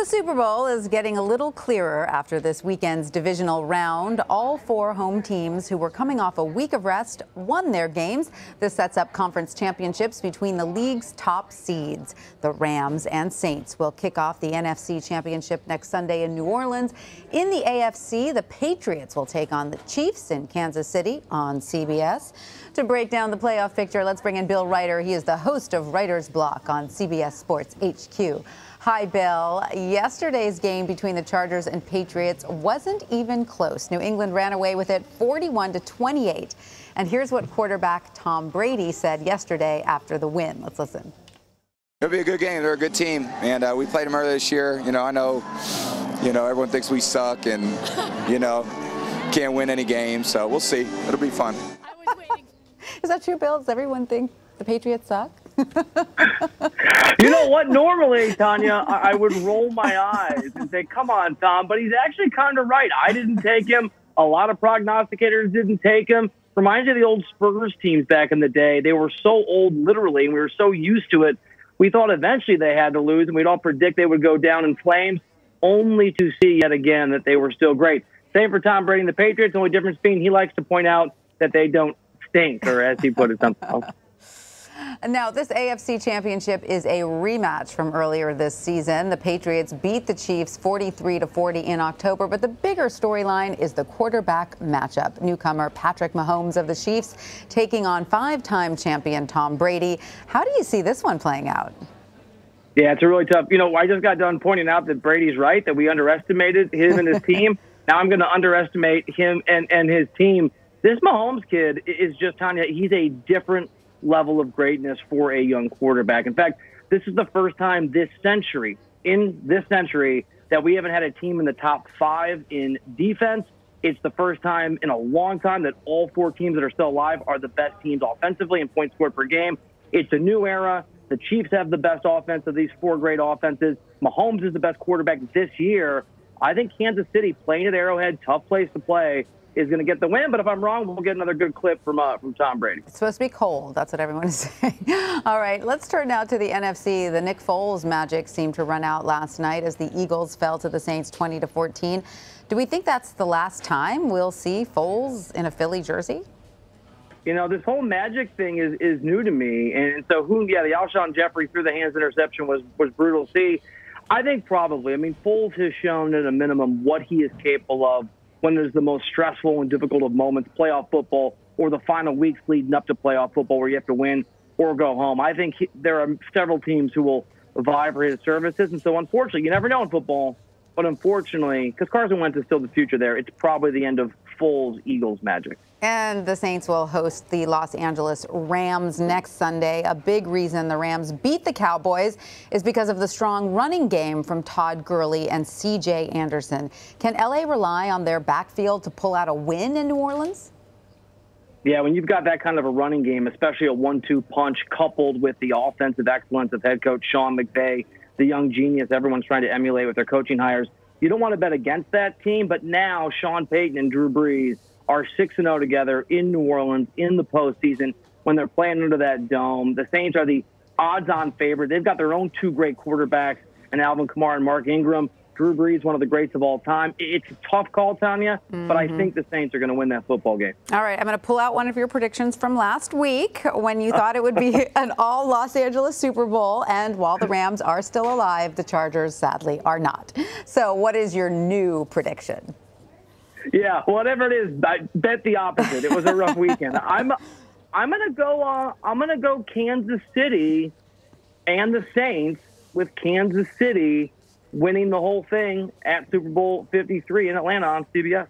The Super Bowl is getting a little clearer after this weekend's divisional round. All four home teams who were coming off a week of rest won their games. This sets up conference championships between the league's top seeds. The Rams and Saints will kick off the NFC Championship next Sunday in New Orleans. In the AFC, the Patriots will take on the Chiefs in Kansas City on CBS. To break down the playoff picture, let's bring in Bill Reiter. He is the host of Reiter's Block on CBS Sports HQ. Hi, Bill. Yesterday's game between the Chargers and Patriots wasn't even close. New England ran away with it 41-28. And here's what quarterback Tom Brady said yesterday after the win. Let's listen. It'll be a good game. They're a good team, and we played them earlier this year. I know, everyone thinks we suck and, can't win any games. So we'll see. It'll be fun. I was waiting. Is that true, Bill? Does everyone think the Patriots suck? You know what? Normally, Tanya, I would roll my eyes and say, come on, Tom. But he's actually kind of right. I didn't take him. A lot of prognosticators didn't take him. Reminds me of the old Spurs teams back in the day. They were so old, literally, and we were so used to it. We thought eventually they had to lose, and we'd all predict they would go down in flames, only to see yet again that they were still great. Same for Tom Brady and the Patriots. The only difference being he likes to point out that they don't stink, or as he put it, something else. Now, this AFC Championship is a rematch from earlier this season. The Patriots beat the Chiefs 43-40 in October, but the bigger storyline is the quarterback matchup. Newcomer Patrick Mahomes of the Chiefs taking on five-time champion Tom Brady. How do you see this one playing out? Yeah, it's a really tough. I just got done pointing out that Brady's right, that we underestimated him and his team. Now I'm going to underestimate him and his team. This Mahomes kid is just, Tanya, he's a different level of greatness for a young quarterback. In fact, this is the first time this century, that we haven't had a team in the top 5 in defense. It's the first time in a long time that all 4 teams that are still alive are the best teams offensively in points scored per game. It's a new era. The Chiefs have the best offense of these 4 great offenses. Mahomes is the best quarterback this year. I think Kansas City, playing at Arrowhead, tough place to play, is going to get the win. But if I'm wrong, we'll get another good clip from Tom Brady. It's supposed to be cold. That's what everyone is saying. All right, let's turn now to the NFC. The Nick Foles magic seemed to run out last night as the Eagles fell to the Saints 20-14. Do we think that's the last time we'll see Foles in a Philly jersey? This whole magic thing is new to me. And so, the Alshon Jeffrey through the hands interception was brutal to see. I think probably. Foles has shown at a minimum what he is capable of when there's the most stressful and difficult of moments, playoff football, or the final weeks leading up to playoff football where you have to win or go home. I think there are several teams who will vie for his services. And so, unfortunately, you never know in football, but unfortunately, because Carson Wentz is still the future there, it's probably the end of Foles' Eagles magic. And the Saints will host the Los Angeles Rams next Sunday. A big reason the Rams beat the Cowboys is because of the strong running game from Todd Gurley and C.J. Anderson. Can L.A. rely on their backfield to pull out a win in New Orleans? Yeah, when you've got that kind of a running game, especially a 1-2 punch coupled with the offensive excellence of head coach Sean McVay, the young genius everyone's trying to emulate with their coaching hires, you don't want to bet against that team. But now Sean Payton and Drew Brees are 6-0 together in New Orleans in the postseason when they're playing under that dome. The Saints are the odds-on favorite. They've got their own 2 great quarterbacks, and Alvin Kamara and Mark Ingram. Drew Brees, one of the greats of all time. It's a tough call, Tanya, but I think the Saints are going to win that football game. All right, I'm going to pull out one of your predictions from last week when you thought it would be an all Los Angeles Super Bowl, and while the Rams are still alive, the Chargers sadly are not. So what is your new prediction? Yeah, whatever it is, I bet the opposite. It was a rough weekend. I'm gonna go Kansas City and the Saints, with Kansas City winning the whole thing at Super Bowl 53 in Atlanta on CBS.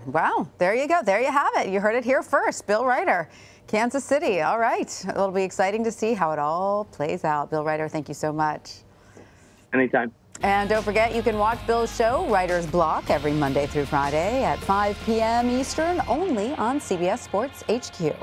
Wow, there you go. There you have it. You heard it here first. Bill Reiter, Kansas City. All right, it'll be exciting to see how it all plays out. Bill Reiter, thank you so much. Anytime. And don't forget, you can watch Bill's show, Reiter's Block, every Monday through Friday at 5 p.m. Eastern, only on CBS Sports HQ.